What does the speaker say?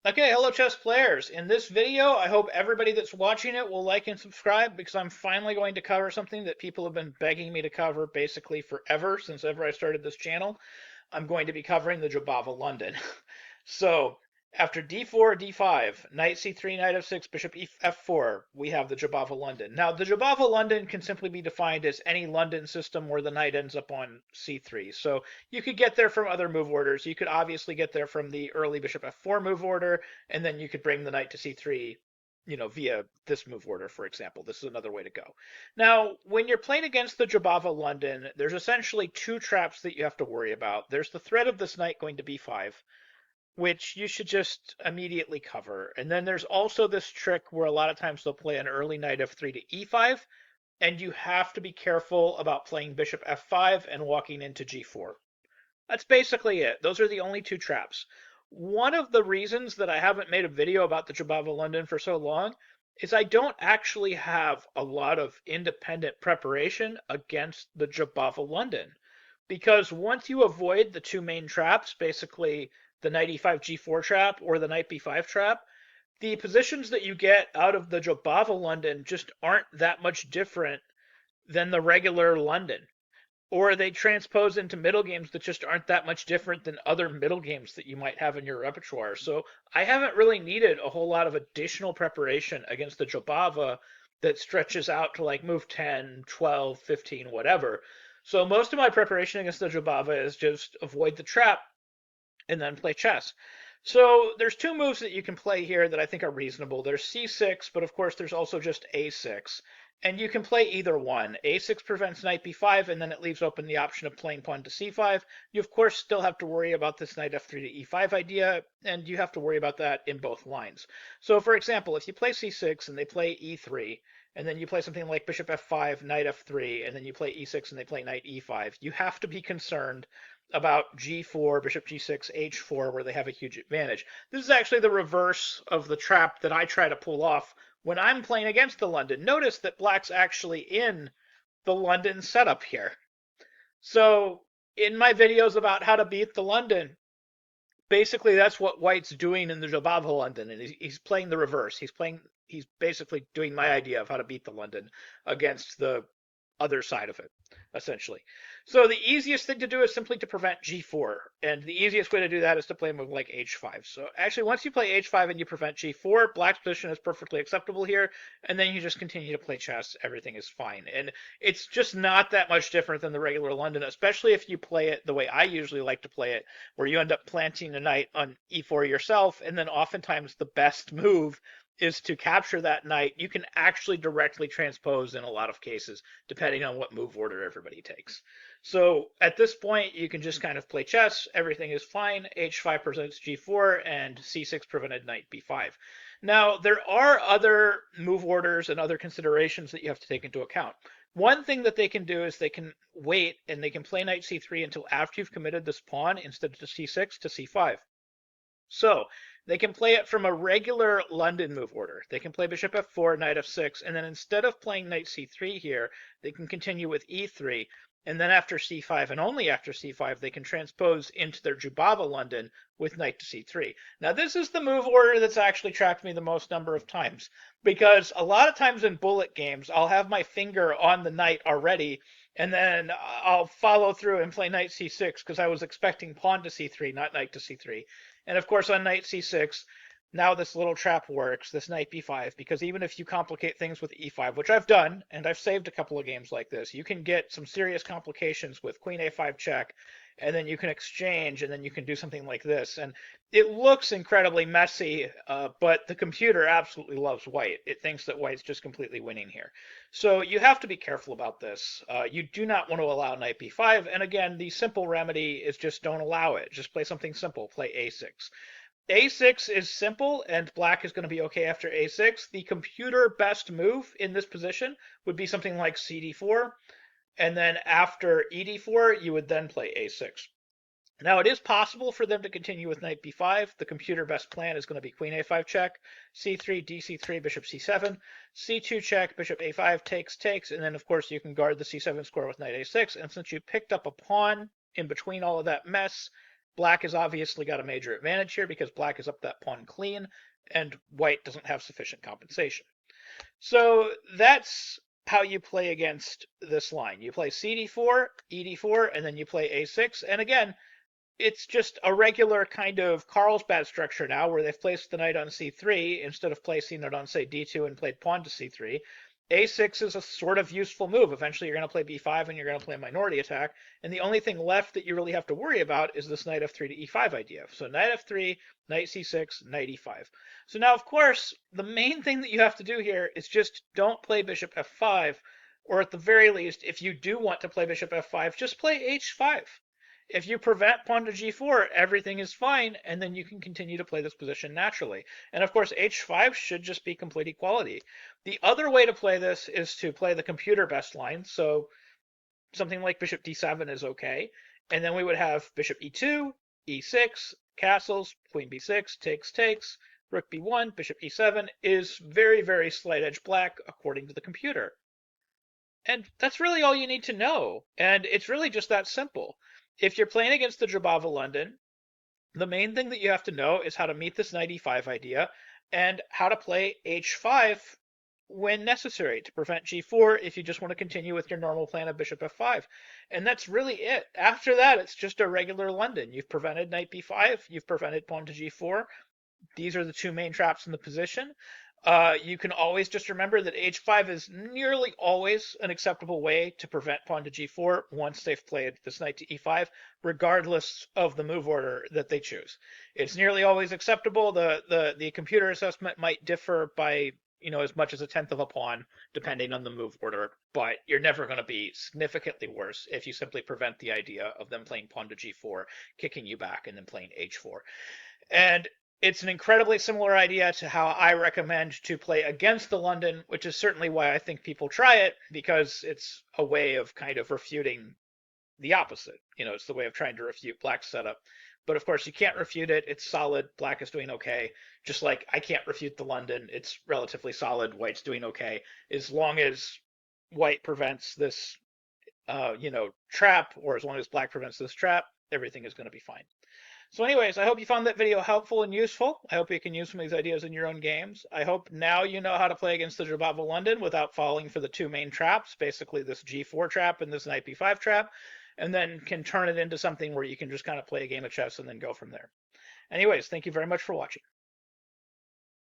Okay, hello chess players. In this video, I hope everybody that's watching it will like and subscribe because I'm finally going to cover something that people have been begging me to cover basically forever, since ever I started this channel. I'm going to be covering the Jobava London. So, after d4, d5, knight c3, knight f6, bishop f4, we have the Jobava London. Now, the Jobava London can simply be defined as any London system where the knight ends up on c3. So, you could get there from other move orders. You could obviously get there from the early bishop f4 move order, and then you could bring the knight to c3, via this move order, for example. This is another way to go. Now, when you're playing against the Jobava London, there's essentially two traps that you have to worry about. There's the threat of this knight going to b5, which you should just immediately cover. And then there's also this trick where a lot of times they'll play an early knight f3 to e5, and you have to be careful about playing bishop f5 and walking into g4. That's basically it. Those are the only two traps. One of the reasons that I haven't made a video about the Jobava London for so long is I don't actually have a lot of independent preparation against the Jobava London. Because once you avoid the two main traps, basically the knight e5 g4 trap or the knight b5 trap, the positions that you get out of the Jobava London just aren't that much different than the regular London, or they transpose into middle games that just aren't that much different than other middle games that you might have in your repertoire. So I haven't really needed a whole lot of additional preparation against the Jobava that stretches out to like move 10, 12, 15, whatever. So most of my preparation against the Jobava is just avoid the trap and then play chess. So there's two moves that you can play here that I think are reasonable. There's c6, but of course there's also just a6. And you can play either one. a6 prevents knight b5, and then it leaves open the option of playing pawn to c5. You, of course, still have to worry about this knight f3 to e5 idea, and you have to worry about that in both lines. So, for example, if you play c6 and they play e3, and then you play something like bishop f5, knight f3, and then you play e6 and they play knight e5, you have to be concerned about g4, bishop g6, h4, where they have a huge advantage. This is actually the reverse of the trap that I try to pull off when I'm playing against the London. Notice that black's actually in the London setup here. So in my videos about how to beat the London, basically that's what white's doing in the Jobava London, and he's playing the reverse. He's basically doing my idea of how to beat the London against the other side of it, essentially. So the easiest thing to do is simply to prevent g4, and the easiest way to do that is to play a move like h5. So actually, once you play h5 and you prevent g4, black's position is perfectly acceptable here, and then you just continue to play chess. Everything is fine, and it's just not that much different than the regular London, especially if you play it the way I usually like to play it, where you end up planting a knight on e4 yourself, and then oftentimes the best move is to capture that knight. You can actually directly transpose in a lot of cases, depending on what move order everybody takes. So at this point, you can just kind of play chess. Everything is fine. h5 presents g4, and c6 prevented knight b5. Now, there are other move orders and other considerations that you have to take into account. One thing that they can do is they can wait and they can play knight c3 until after you've committed this pawn instead of to c6 to c5. So they can play it from a regular London move order. They can play bishop f4, knight f6, and then instead of playing knight c3 here, they can continue with e3, and then after c5 and only after c5, they can transpose into their Jobava London with knight to c3. Now this is the move order that's actually trapped me the most number of times, because a lot of times in bullet games, I'll have my finger on the knight already, and then I'll follow through and play knight c6 because I was expecting pawn to c3, not knight to c3. And of course, on knight c6, now this little trap works, this knight b5, because even if you complicate things with e5, which I've done, and I've saved a couple of games like this, you can get some serious complications with queen a5 check, and then you can exchange, and then you can do something like this. And it looks incredibly messy, but the computer absolutely loves white. It thinks that white's just completely winning here. So you have to be careful about this. You do not want to allow knight b5, and again, the simple remedy is just don't allow it. Just play something simple, play a6. A6 is simple, and black is going to be okay after a6. The computer best move in this position would be something like cd4, and then after ed4, you would then play a6. Now, it is possible for them to continue with knight b5. The computer best plan is going to be queen a5 check, c3, dc3, bishop c7, c2 check, bishop a5 takes, and then, of course, you can guard the c7 square with knight a6. And since you picked up a pawn in between all of that mess, Black has obviously got a major advantage here because black is up that pawn clean, and white doesn't have sufficient compensation. So that's how you play against this line. You play cd4, ed4, and then you play a6. And again, it's just a regular kind of Carlsbad structure now, where they've placed the knight on c3 instead of placing it on, say, d2 and played pawn to c3. a6 is a sort of useful move. Eventually, you're going to play b5 and you're going to play a minority attack. And the only thing left that you really have to worry about is this knight f3 to e5 idea. So knight f3, knight c6, knight e5. So now, of course, the main thing that you have to do here is just don't play bishop f5, or at the very least, if you do want to play bishop f5, just play h5. If you prevent pawn to g4, everything is fine, and then you can continue to play this position naturally. And of course, h5 should just be complete equality. The other way to play this is to play the computer best line. So something like bishop d7 is okay. And then we would have bishop e2, e6, castles, queen b6, takes, rook b1, bishop e7 is very, very slight edge black according to the computer. And that's really all you need to know. And it's really just that simple. If you're playing against the Jobava London, the main thing that you have to know is how to meet this knight e5 idea and how to play h5 when necessary to prevent g4 if you just want to continue with your normal plan of bishop f5. And that's really it. After that, it's just a regular London. You've prevented knight b5, you've prevented pawn to g4. These are the two main traps in the position. You can always just remember that h5 is nearly always an acceptable way to prevent pawn to g4 once they've played this knight to e5, regardless of the move order that they choose. It's nearly always acceptable. The computer assessment might differ by as much as a tenth of a pawn, depending on the move order, but you're never going to be significantly worse if you simply prevent the idea of them playing pawn to g4, kicking you back, and then playing h4. And it's an incredibly similar idea to how I recommend to play against the London, which is certainly why I think people try it, because it's a way of kind of refuting the opposite. It's the way of trying to refute black's setup. But of course, you can't refute it. It's solid. Black is doing okay. Just like I can't refute the London. It's relatively solid. White's doing okay. As long as white prevents this, trap, or as long as black prevents this trap, everything is going to be fine. So anyways, I hope you found that video helpful and useful. I hope you can use some of these ideas in your own games. I hope now you know how to play against the Jobava London without falling for the two main traps, basically this g4 trap and this knight b5 trap, and then can turn it into something where you can just kind of play a game of chess and then go from there. Anyways, thank you very much for watching.